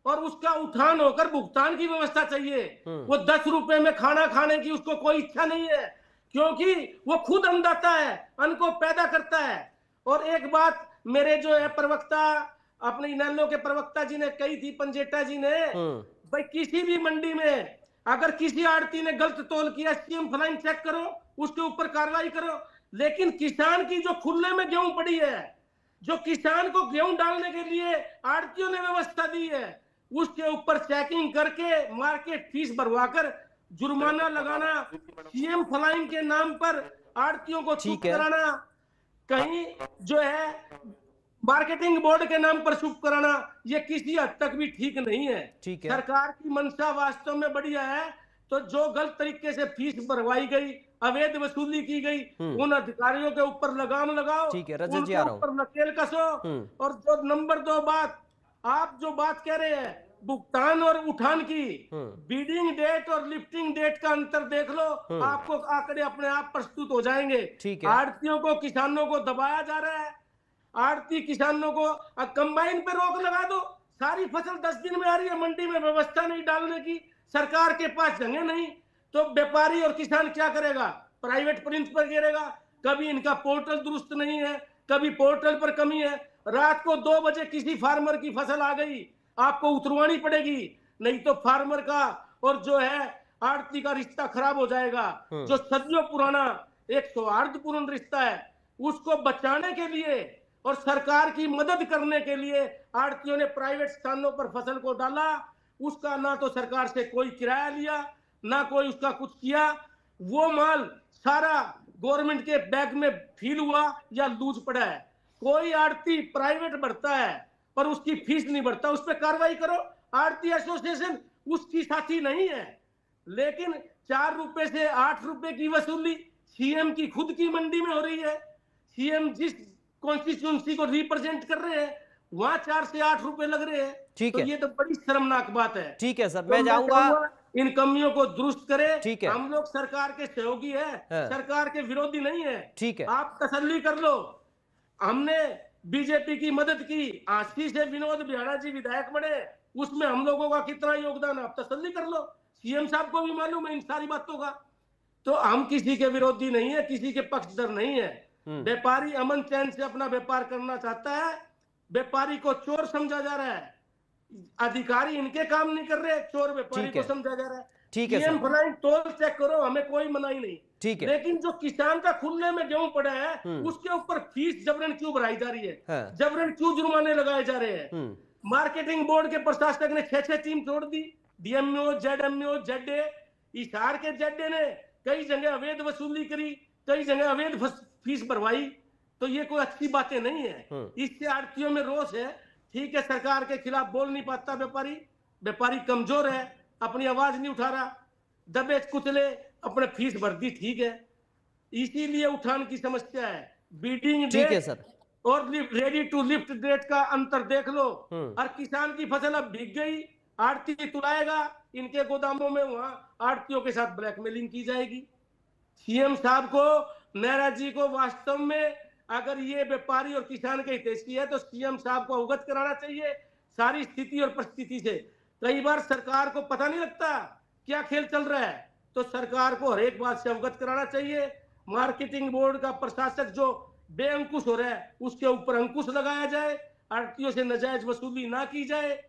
B: और उसका उठान होकर भुगतान की व्यवस्था चाहिए। वो 10 रुपए में खाना खाने की उसको कोई इच्छा नहीं है, क्योंकि वो खुद अन्नदाता है, अन्न को पैदा करता है। और एक बात मेरे जो है प्रवक्ता, अपने इनेलो के प्रवक्ता जी ने कही थी, पंजेटा जी ने, भाई किसी भी मंडी में अगर किसी आड़ती ने गलत तोल किया, सीएम फ्लाइन चेक करो, उसके ऊपर कार्रवाई करो। लेकिन किसान की जो खुले में गेहूं पड़ी है, जो किसान को गेहूं डालने के लिए आड़तियों ने व्यवस्था दी है, उसके ऊपर चेकिंग करके मार्केट फीस भरवाकर जुर्माना लगाना, सीएम फ्लाइन के नाम पर आड़तियों को चुप कराना, कहीं जो है मार्केटिंग बोर्ड के नाम पर चुप कराना, ये किसी हद तक भी ठीक नहीं है।
A: ठीक है।
B: सरकार की मंशा वास्तव में बढ़िया है, तो जो गलत तरीके से फीस भरवाई गई, अवैध वसूली की गई, उन अधिकारियों के ऊपर लगाम लगाओ,
A: ठीक है, रजत जी आ रहा हूं।
B: ऊपर नकेल कसो। और जो नंबर 2 बात, आप जो बात कह रहे हैं भुगतान और उठान की, बीडिंग डेट और लिफ्टिंग डेट का अंतर देख लो, आपको आंकड़े अपने आप प्रस्तुत हो जाएंगे।
A: ठीक है।
B: आड़तियों को, किसानों को दबाया जा रहा है। आड़ती किसानों को कंबाइन पे रोक लगा दो, सारी फसल 10 दिन में आ रही है, मंडी में व्यवस्था नहीं डालने की, सरकार के पास जगह नहीं, तो व्यापारी और किसान क्या करेगा? प्राइवेट प्रिंस पर गिरेगा। कभी इनका पोर्टल दुरुस्त नहीं है, कभी पोर्टल पर कमी है। रात को 2 बजे किसी फार्मर की फसल आ गई, आपको उतरवानी पड़ेगी, नहीं तो फार्मर का और जो है आड़ती का रिश्ता खराब हो जाएगा। जो सदियों पुराना एक सौहार्दपूर्ण रिश्ता है, उसको बचाने के लिए और सरकार की मदद करने के लिए आड़तियों ने प्राइवेट स्थानों पर फसल को डाला। उसका ना तो सरकार से कोई किराया लिया, ना कोई उसका कुछ किया। वो माल सारा गवर्नमेंट के बैग में फील हुआ या लूज पड़ा है। कोई आड़ती प्राइवेट भरता है पर उसकी फीस नहीं भरता, उस पर कार्रवाई करो। आड़ती एसोसिएशन उसकी साथी नहीं है। लेकिन 4 रुपए से 8 रुपए की वसूली सीएम की खुद की मंडी में हो रही है। सीएम जिस कॉन्स्टिट्यूंसी को रिप्रेजेंट कर रहे हैं, वहां 4 से 8 रुपए लग रहे हैं।
A: ठीक
B: तो
A: है,
B: ये तो बड़ी शर्मनाक बात है।
A: ठीक है सर,
B: तो
A: मैं जाऊंगा।
B: इन कमियों को दुरुस्त करें।
A: ठीक है।
B: हम लोग सरकार के सहयोगी है, सरकार के विरोधी नहीं है।
A: ठीक है।
B: आप तसल्ली कर लो, हमने बीजेपी की मदद की, आशी से विनोद बिहाड़ा जी विधायक बने, उसमें हम लोगों का कितना योगदान, आप तसल्ली कर लो, सीएम साहब को भी मालूम है इन सारी बातों का। तो हम किसी के विरोधी नहीं है, किसी के पक्षधर नहीं है। व्यापारी अमन चैन से अपना व्यापार करना चाहता है, व्यापारी को चोर समझा जा रहा है, अधिकारी इनके काम नहीं कर रहे, चोर व्यापारी को समझा जा रहा है।
A: ठीक है
B: पीएम फ्लाइन टोल चेक करो, हमें कोई मनाही नहीं,
A: ठीक है,
B: लेकिन जो किसान का खुले में गेहूं पड़ा है उसके ऊपर फीस जबरन क्यों बढ़ाई जा रही है, जबरन क्यों जुर्माने लगाए जा रहे हैं। मार्केटिंग बोर्ड के प्रशासक ने 6 टीम छोड़ दी, डीएमओ, जेडएमओ, जेडए, हिसार के जेडए ने कई जगह अवैध वसूली करी, कई जगह अवैध फीस भरवाई। तो ये कोई अच्छी बातें नहीं है, इससे आड़तियों में रोष है। ठीक है, सरकार के खिलाफ बोल नहीं पाता व्यापारी, व्यापारी कमजोर है, अपनी आवाज नहीं उठा रहा, दबे कुचले अपने फीस भर दी, ठीक है, इसीलिए उठान की समस्या है। बीडिंग
A: ठीक है सर,
B: और रेडी टू लिफ्ट डेट का अंतर देख लो। और किसान की फसल अब भीग गई, आड़ती तुलाएगा, इनके गोदामों में वहां आड़तियों के साथ ब्लैकमेलिंग की जाएगी। सीएम साहब को, नेहरा जी को वास्तव में अगर ये व्यापारी और किसान के हितैषी है तो सीएम साहब को अवगत कराना चाहिए सारी स्थिति और परिस्थिति से। कई बार सरकार को पता नहीं लगता क्या खेल चल रहा है, तो सरकार को हर एक बात से अवगत कराना चाहिए। मार्केटिंग बोर्ड का प्रशासक जो बेअंकुश हो रहा है उसके ऊपर अंकुश लगाया जाए, आड़तियों से नाजायज वसूली ना की जाए,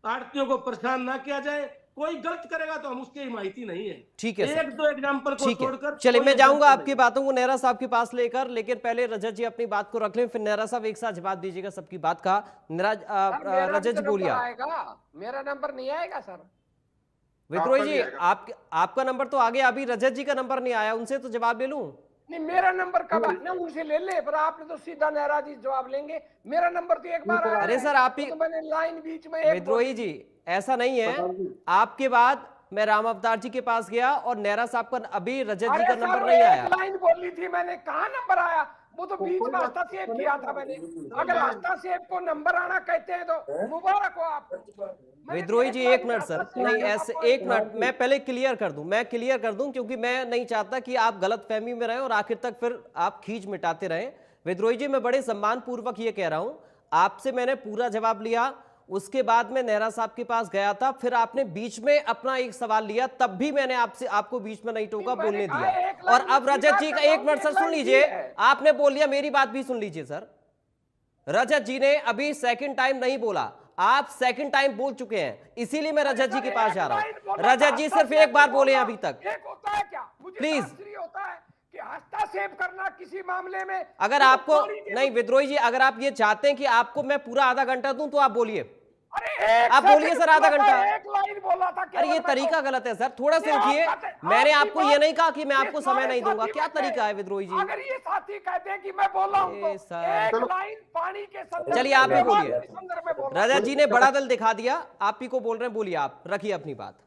B: आड़तियों को परेशान ना किया जाए। कोई गलत करेगा तो हम उसकी हिमायती नहीं है।
A: ठीक है,
B: एक दो एग्जांपल को छोड़कर।
A: चलिए मैं जाऊंगा आपकी बातों को नेहरा साहब के पास लेकर, लेकिन पहले रजत जी अपनी बात को रख लें, फिर नेहरा साहब एक साथ जवाब दीजिएगा सबकी बात का। रजत जी बोलिए।
E: मेरा नंबर नहीं आएगा सर।
A: विद्रोही जी आपका नंबर तो आ गया, अभी रजत जी का नंबर नहीं आया, उनसे तो जवाब ले लूं?
E: नहीं, मेरा नंबर कब ना उनसे ले ले, पर आपने तो सीधा नेहरा जी जवाब लेंगे। मेरा नंबर तो एक बार आया।
A: अरे सर आप ही,
E: तो मैंने लाइन बीच में
A: विद्रोही जी ऐसा नहीं है, आपके बाद मैं राम अवतार जी के पास गया और नेहरा साहब का, अभी रजत जी का नंबर नहीं आया।
E: लाइन बोली थी मैंने, कहा नंबर आया, वो तो बीच में हस्तक्षेप किया था मैंने। अगर हस्तक्षेप को नंबर आना कहते हैं तो मुबारक हो आपको।
A: विद्रोही जी एक मिनट सर, नहीं ऐसे एक मिनट, मैं पहले क्लियर कर दूं, मैं क्लियर कर दूं, क्योंकि मैं नहीं चाहता कि आप गलत फहमी में रहें और आखिर तक फिर आप खींच मिटाते रहें। विद्रोही जी मैं बड़े सम्मान पूर्वक ये कह रहा हूं, आपसे मैंने पूरा जवाब लिया, उसके बाद मैं नेहरा साहब के पास गया था, फिर आपने बीच में अपना एक सवाल लिया, तब भी मैंने आपको बीच में नहीं टोका, बोलने दिया। और अब रजत जी का, एक मिनट सर सुन लीजिए, आपने बोल लिया, मेरी बात भी सुन लीजिए सर। रजत जी ने अभी सेकंड टाइम नहीं बोला, आप सेकंड टाइम बोल चुके हैं, इसीलिए मैं रजत जी के पास जा रहा हूं। रजत जी सिर्फ एक बार बोले अभी तक,
E: होता है क्या?
A: प्लीज।
E: होता है कि हस्तक्षेप करना किसी मामले में,
A: अगर आपको नहीं, विद्रोही जी अगर आप ये चाहते हैं कि आपको मैं पूरा आधा घंटा दूं तो आप बोलिए, आप बोलिए सर आधा घंटा।
E: एक लाइन बोला था।
A: अरे ये तरीका गलत है सर, थोड़ा सा रुकिए, मैंने आपको ये नहीं कहा कि मैं आपको समय नहीं दूंगा, क्या तरीका है विद्रोही जी?
E: अगर ये साथी कहते हैं कि मैं बोला हूं तो एक लाइन पानी के संदर्भ,
A: चलिए आप भी बोलिए। रजत जी ने बड़ा दल दिखा दिया, आप ही को बोल रहे हैं, बोलिए आप, रखिए अपनी बात।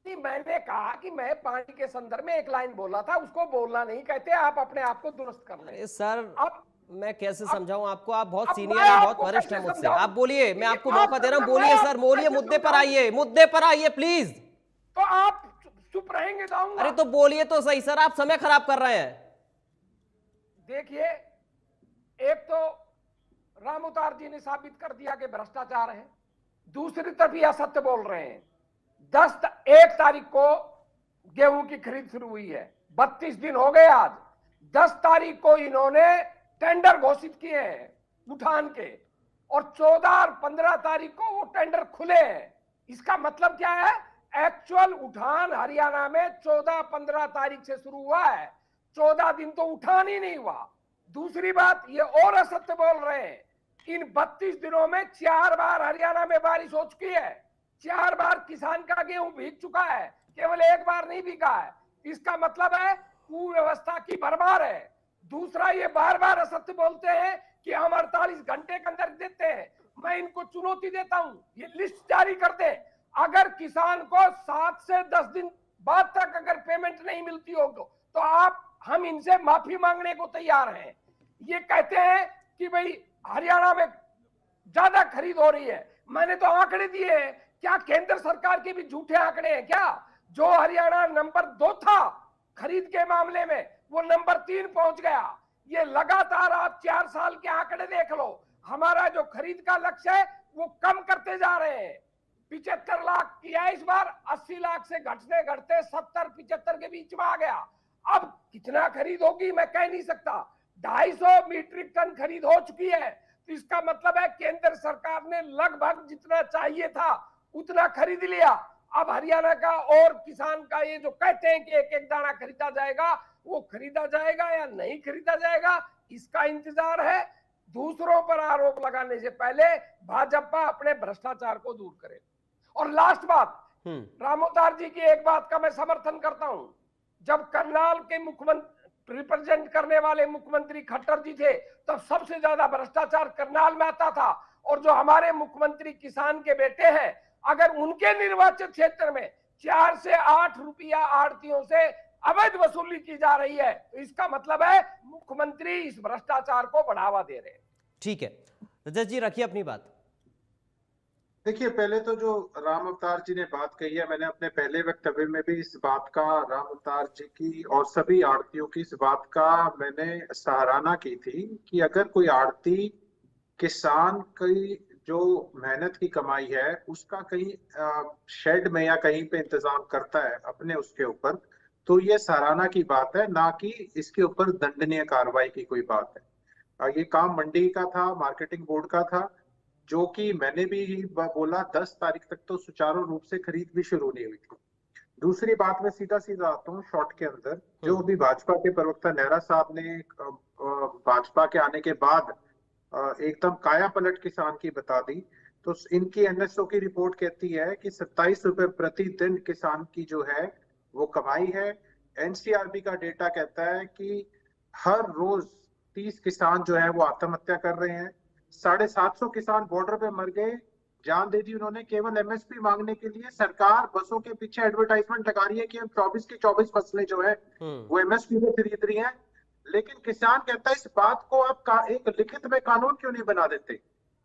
E: मैंने कहा कि मैं पानी के संदर्भ में एक लाइन बोला था, उसको बोलना नहीं कहते, आप अपने आप को दुरुस्त कर लें।
A: सर अब मैं कैसे समझाऊं आपको, आप बहुत सीनियर हैं, बहुत वरिष्ठ हैं मुझसे, आप बोलिए, मैं आपको मौका दे रहा हूं, बोलिए सर, बोलिए, मुद्दे पर आइए, मुद्दे पर आइए प्लीज।
E: तो आप चुप रहेंगे तो आऊंगा।
A: अरे तो बोलिए तो सही सर, आप समय खराब कर रहे हैं।
E: देखिए, एक तो राम अवतार जी ने साबित कर दिया कि भ्रष्टाचार है, दूसरी तरफ ये असत्य बोल रहे हैं। 1 तारीख को गेहूं की खरीद शुरू हुई है, 32 दिन हो गए आज। 10 तारीख को इन्होंने टेंडर घोषित किए हैं उठान के, और 14 और 15 तारीख को वो टेंडर खुले हैं। इसका मतलब क्या है? एक्चुअल उठान हरियाणा में 14-15 तारीख से शुरू हुआ है, 14 दिन तो उठान ही नहीं हुआ। दूसरी बात, ये और असत्य बोल रहे हैं, इन 32 दिनों में 4 बार हरियाणा में बारिश हो चुकी है, 4 बार किसान का गेहूं भीग चुका है, केवल 1 बार नहीं भीगा है। इसका मतलब है कुव्यवस्था की भरमार है। दूसरा, ये बार बार असत्य बोलते हैं कि हम 48 घंटे के अंदर देते हैं। मैं इनको चुनौती देता हूं, ये लिस्ट जारी कर दे। अगर किसान को 7 से 10 दिन बाद तक अगर पेमेंट नहीं मिलती हो तो हम इनसे माफी मांगने को तैयार हैं। ये कहते हैं कि भाई हरियाणा में ज्यादा खरीद हो रही है, मैंने तो आंकड़े दिए हैं। क्या केंद्र सरकार के भी झूठे आंकड़े हैं क्या? जो हरियाणा नंबर 2 था खरीद के मामले में, वो नंबर 3 पहुंच गया। ये लगातार आप 4 साल के आंकड़े देख लो, हमारा जो खरीद का लक्ष्य है वो कम करते जा रहे हैं। 75 लाख किया इस बार, 80 लाख से घटते घटते 70-75 के बीच में आ गया। अब कितना खरीद होगी मैं कह नहीं सकता। 250 मीट्रिक टन खरीद हो चुकी है, तो इसका मतलब है केंद्र सरकार ने लगभग जितना चाहिए था उतना खरीद लिया। अब हरियाणा का और किसान का ये जो कहते हैं कि एक एक दाना खरीदा जाएगा, वो खरीदा जाएगा या नहीं खरीदा जाएगा इसका इंतजार है। दूसरों पर आरोप लगाने से पहले भाजपा अपने भ्रष्टाचार को दूर करे। और लास्ट बात, रामोदार जी की एक बात का मैं समर्थन करता हूं। जब करनाल के मुख्यमंत्री रिप्रेजेंट करने वाले मुख्यमंत्री खट्टर जी थे तब सबसे ज्यादा भ्रष्टाचार करनाल में आता था। और जो हमारे मुख्यमंत्री किसान के बेटे हैं, अगर उनके निर्वाचित क्षेत्र में 4 से 8 रुपया आड़तियों से अवैध वसूली की जा रही है, तो इसका मतलब है मुख्यमंत्री इस भ्रष्टाचार को बढ़ावा दे रहे हैं।
A: ठीक है, रजत जी रखिए अपनी बात।
D: देखिए, पहले तो जो राम अवतार जी ने बात कही है, मैंने अपने पहले वक्तव्य में भी इस बात का, राम अवतार जी की और सभी आड़तियों की इस बात का मैंने सराहना की थी कि अगर कोई आड़ती किसान की जो मेहनत की कमाई है उसका कहीं शेड में या कहीं पे इंतजाम करता है अपने उसके ऊपर, तो ये सराहना की बात है, ना कि इसके ऊपर दंडनीय कार्रवाई की कोई बात है। ये काम मंडी का था, मार्केटिंग बोर्ड का था, जो कि मैंने भी बोला 10 तारीख तक तो सुचारू रूप से खरीद भी शुरू नहीं हुई थी। दूसरी बात में सीधा सीधा आता हूँ शॉर्ट के अंदर, जो अभी भाजपा के प्रवक्ता नेहरा साहब ने भाजपा के आने के बाद एकदम काया पलट किसान की बता दी, तो इनकी एनएसओ की रिपोर्ट कहती है कि 27 रुपए प्रति दिन किसान की जो है वो कमाई है। एनसीआरबी का डेटा कहता है कि हर रोज 30 किसान जो है वो आत्महत्या कर रहे हैं। 750 किसान बॉर्डर पे मर गए, जान दे दी उन्होंने केवल एमएसपी मांगने के लिए। सरकार बसों के पीछे एडवर्टाइजमेंट लगा रही है कि हम 24 की 24 फसलें जो है वो एमएसपी पे खरीद रही हैं, लेकिन किसान कहता है इस बात को आप एक लिखित में कानून क्यों नहीं बना देते?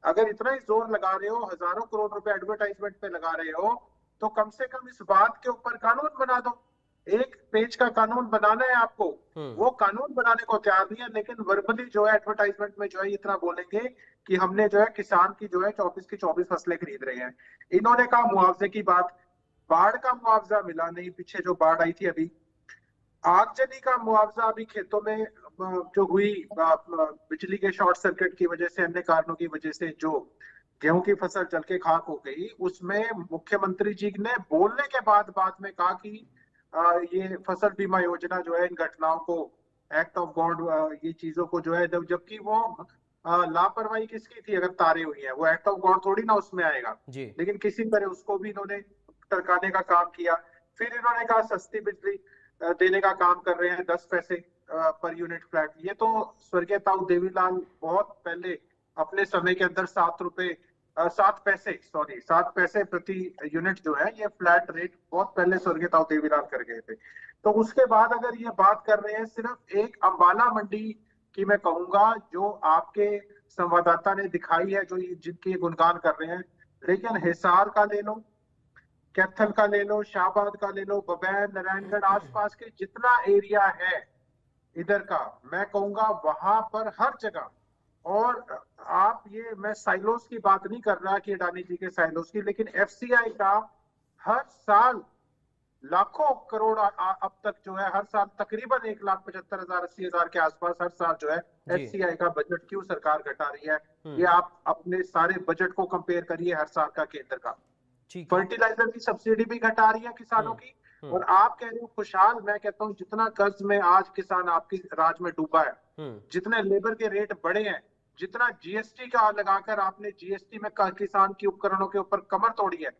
D: अगर इतना ही जोर लगा रहे हो, हजारों करोड़ रुपए एडवर्टाइजमेंट पे लगा रहे हो, तो कम से कम इस बात के ऊपर कानून बना दो। एक पेज का कानून बनाना है आपको, वो कानून बनाने को तैयार नहीं है, लेकिन वर्बली जो है एडवर्टाइजमेंट में जो है इतना बोलेंगे कि हमने जो है किसान की जो है 24 की 24 फसलें खरीद रहे हैं। इन्होंने कहा मुआवजे की बात, बाढ़ का मुआवजा मिला नहीं, पीछे जो बाढ़ आई थी अभी। आगजनी का मुआवजा अभी खेतों में जो हुई बिजली के शॉर्ट सर्किट की वजह से, अन्य कारणों की वजह से जो गेहूं की फसल जल के खाक हो गई, उसमें मुख्यमंत्री जी ने बोलने के बाद में कहा कि ये फसल बीमा योजना जो है इन घटनाओं को, एक्ट ऑफ गॉड, ये चीजों को जो है, जबकि वो लापरवाही किसकी थी? अगर तारे हुई है वो एक्ट ऑफ गॉड थोड़ी ना उसमें आएगा, लेकिन किसी तरह उसको भी इन्होंने टरकाने का काम किया। फिर इन्होंने कहा सस्ती बिजली देने का काम कर रहे हैं, 10 पैसे पर यूनिट फ्लैट। ये तो स्वर्गीय ताऊ देवीलाल बहुत पहले अपने समय के अंदर 7 पैसे प्रति यूनिट जो है ये फ्लैट रेट बहुत पहले स्वर्गीय ताऊ देवीलाल कर गए थे। तो उसके बाद अगर ये बात कर रहे हैं सिर्फ एक अंबाला मंडी की, मैं कहूंगा जो आपके संवाददाता ने दिखाई है, जो जिनकी गुणगान कर रहे हैं, लेकिन हिसार का ले लो, कैथल का ले लो, शाहबाद का ले लो, बबैन, नारायणगढ़, आसपास के जितना एरिया है इधर का, मैं कहूंगा वहां पर हर जगह। और आप ये, मैं साइलोस की बात नहीं कर रहा कि अडानी जी के साइलोस की, लेकिन एफसीआई का हर साल लाखों करोड़ अब तक जो है, हर साल तकरीबन 1,75,000-80,000 के आसपास हर साल जो है एफसीआई का बजट क्यों सरकार घटा रही है? ये आप अपने सारे बजट को कंपेयर करिए हर साल का केंद्र का। फर्टिलाइजर की सब्सिडी भी घटा रही है किसानों की, और आप कह रहे हो खुशहाल। मैं कहता हूँ जितना कर्ज में आज किसान आपकी राज में डूबा है, जितने लेबर के रेट बढ़े हैं, जितना जीएसटी का लगाकर आपने जीएसटी में किसान की उपकरणों के ऊपर कमर तोड़ी है,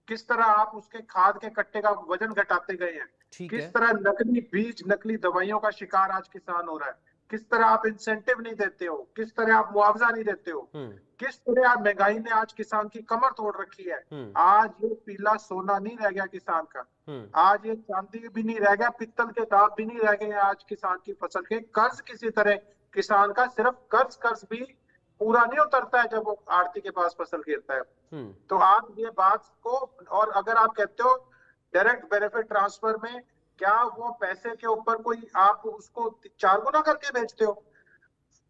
D: किस तरह आप उसके खाद के कट्टे का वजन घटाते गए हैं, किस तरह नकली बीज, नकली दवाइयों का शिकार आज किसान हो रहा है, किस तरह आप इंसेंटिव नहीं देते हो, किस तरह आप मुआवजा नहीं देते हो, किस तरह आप महंगाई ने आज किसान की कमर तोड़ रखी है। आज ये पीला सोना नहीं रह गया किसान का, आज ये चांदी भी नहीं रह गया, पित्तल के दांत भी नहीं रह गए आज किसान की फसल के। कर्ज किसी तरह किसान का सिर्फ कर्ज भी पूरा नहीं उतरता है जब वो आड़ती के पास फसल गिरता है। तो आप ये बात को, और अगर आप कहते हो डायरेक्ट बेनिफिट ट्रांसफर में क्या वो पैसे के ऊपर कोई आप उसको 4 गुना करके बेचते हो?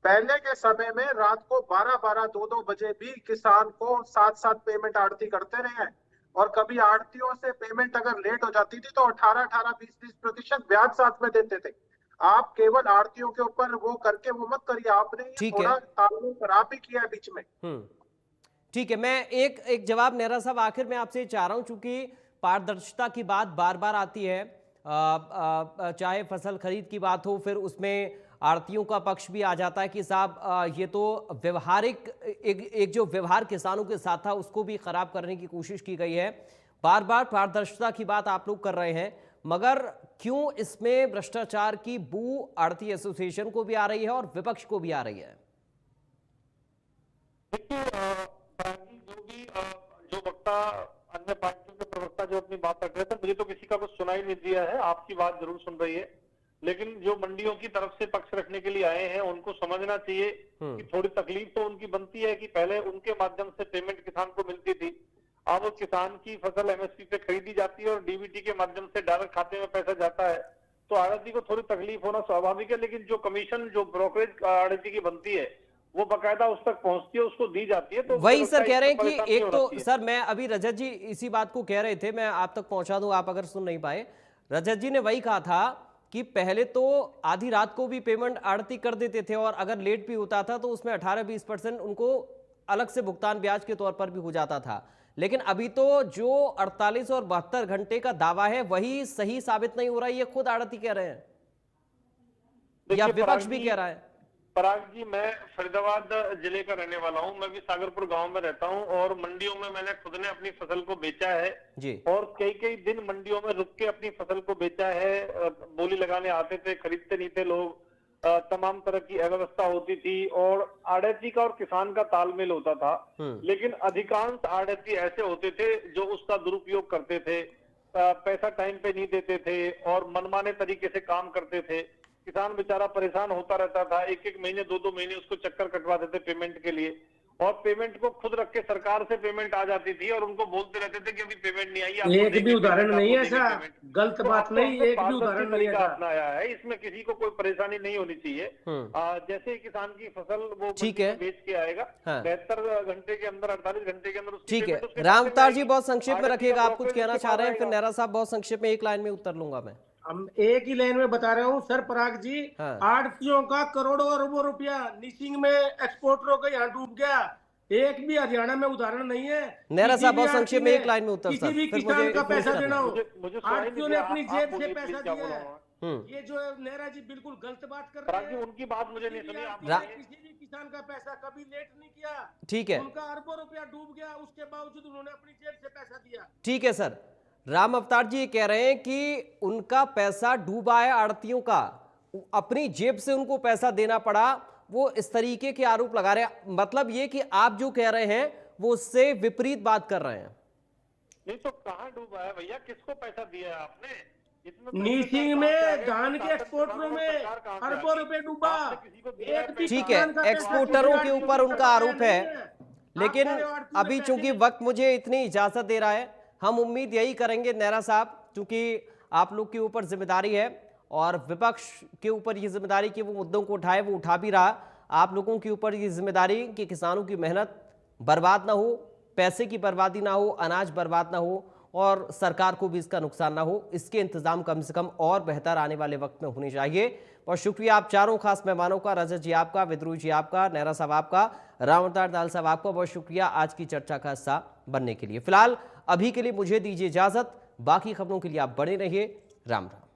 D: पहले के समय में रात को 12-12, 2-2 बजे भी किसान को 7-7 पेमेंट आड़ती करते रहे हैं, और कभी आड़तियों से पेमेंट अगर लेट हो जाती थी तो 18-18, 20-20% ब्याज साथ में देते थे। आप केवल आड़तियों के ऊपर वो करके वो मत करिए, आपने ये
A: ठीक
D: थोड़ा
A: है।
D: तालमेल खराब भी किया है बीच में।
A: ठीक है, मैं एक जवाब नेहरा साहब आखिर में आपसे चाह रहा हूं, चूंकि पारदर्शिता की बात बार बार आती है, चाहे फसल खरीद की बात हो, फिर उसमें आड़तियों का पक्ष भी आ जाता है कि साहब ये तो व्यवहारिक एक जो व्यवहार किसानों के साथ था उसको भी खराब करने की कोशिश की गई है। बार बार पारदर्शिता की बात आप लोग कर रहे हैं, मगर क्यों इसमें भ्रष्टाचार की बू आड़ती एसोसिएशन को भी आ रही है और विपक्ष को भी आ रही है?
F: देखिए जो वक्ता, अन्य पार्टियों के प्रवक्ता जो अपनी बात रख रहे थे, मुझे तो किसी का कुछ सुनाई नहीं दिया है। आपकी बात जरूर सुन रही है, लेकिन जो मंडियों की तरफ से पक्ष रखने के लिए आए हैं उनको समझना चाहिए कि थोड़ी तकलीफ तो उनकी बनती है कि पहले उनके माध्यम से पेमेंट किसान को मिलती थी, अब किसान की फसल एमएसपी पे खरीदी जाती है और डीबीटी के माध्यम से डायरेक्ट खाते में पैसा जाता है, तो आड़ती को थोड़ी तकलीफ होना स्वाभाविक है। लेकिन जो कमीशन, जो ब्रोकरेज आड़ती की बनती है वो बकायदा उस तक पहुंचती है, उसको दी जाती है। तो
A: वही सर कह रहे हैं कि एक तो सर, मैं अभी रजत जी इसी बात को कह रहे थे, मैं आप तक पहुंचा दूं आप अगर सुन नहीं पाए। रजत जी ने वही कहा था कि पहले तो आधी रात को भी पेमेंट आड़ती कर देते थे और अगर लेट भी होता था तो उसमें 18-20% उनको अलग से भुगतान ब्याज के तौर पर भी हो जाता था। लेकिन अभी तो जो 48 और 72 घंटे का दावा है वही सही साबित नहीं हो रहा है, ये खुद आड़ती कह रहे हैं या विपक्ष भी कह रहा है।
F: पराग जी, मैं फरीदाबाद जिले का रहने वाला हूं, मैं भी सागरपुर गांव में रहता हूं और मंडियों में मैंने खुद ने अपनी फसल को बेचा है
A: जी।
F: और कई कई दिन मंडियों में रुक के अपनी फसल को बेचा है। बोली लगाने आते थे, खरीदते नहीं थे लोग, तमाम तरह की अव्यवस्था होती थी और आड़ती का और किसान का तालमेल होता था। लेकिन अधिकांश आड़ती ऐसे होते थे जो उसका दुरुपयोग करते थे, पैसा टाइम पे नहीं देते थे और मनमाने तरीके से काम करते थे। किसान बेचारा परेशान होता रहता था, एक एक महीने, 2-2 महीने उसको चक्कर कटवा देते पेमेंट के लिए, और पेमेंट को खुद रख के सरकार से पेमेंट आ जाती थी और उनको बोलते रहते थे कि अभी पेमेंट नहीं आई।
B: एक भी उदाहरण नहीं है ऐसा, गलत बात नहीं, एक भी उदाहरण नहीं है।
F: अपनाया है, इसमें किसी को कोई परेशानी नहीं होनी चाहिए। जैसे किसान की फसल वो बेच के आएगा 72 घंटे के अंदर, 48 घंटे के अंदर।
A: ठीक है, राम अवतार जी बहुत संक्षेप में रखिएगा, आप कुछ कहना चाह रहे हैं, फिर नेहरा साहब बहुत संक्षेप में एक लाइन में उत्तर लूंगा मैं।
B: हम एक ही लाइन में बता रहा हूँ सर पराग जी, आड़तियों का करोड़ों अरबों रुपया निशिंग में एक्सपोर्टरों का यहाँ डूब गया, एक भी हरियाणा में उदाहरण नहीं है।
A: नेहरा साहब बहुत संक्षेप में एक लाइन में उत्तर,
B: किसी भी किसान का पैसा देना हो, आड़तियों ने अपनी जेब से पैसा दिया है। ये जो नेहरा जी बिल्कुल गलत बात कर रहे हैं, उनकी बात मुझे नहीं सुनी आपने। किसी भी किसान का पैसा कभी लेट नहीं किया,
A: ठीक है,
B: उनका अरबों रुपया डूब गया, उसके बावजूद उन्होंने अपनी जेब से पैसा दिया।
A: ठीक है सर, राम अवतार जी कह रहे हैं कि उनका पैसा डूबा है, आड़तियों का अपनी जेब से उनको पैसा देना पड़ा, वो इस तरीके के आरोप लगा रहे हैं। मतलब ये कि आप जो कह रहे हैं वो उससे विपरीत बात कर रहे हैं।
F: नहीं तो कहाँ डूबा है भैया, किसको पैसा दिया है आपने?
B: नीसिंग में धान के एक्सपोर्टरों में अरबों रुपए डूबा।
A: ठीक है, एक्सपोर्टरों के ऊपर उनका आरोप है, लेकिन अभी चूंकि वक्त मुझे इतनी इजाजत दे रहा है, हम उम्मीद यही करेंगे नेहरा साहब, चूंकि आप लोग के ऊपर जिम्मेदारी है और विपक्ष के ऊपर ये जिम्मेदारी कि वो मुद्दों को उठाए, वो उठा भी रहा, आप लोगों के ऊपर ये जिम्मेदारी कि किसानों की मेहनत बर्बाद ना हो, पैसे की बर्बादी ना हो, अनाज बर्बाद ना हो और सरकार को भी इसका नुकसान ना हो, इसके इंतजाम कम से कम और बेहतर आने वाले वक्त में होने चाहिए। और शुक्रिया आप चारों खास मेहमानों का, रजत जी आपका, विद्रोही जी आपका, नेहरा साहब आपका, राम अवतार दाल साहब आपका, बहुत शुक्रिया आज की चर्चा का हिस्सा बनने के लिए। फिलहाल अभी के लिए मुझे दीजिए इजाजत, बाकी खबरों के लिए आप बने रहिए। राम राम।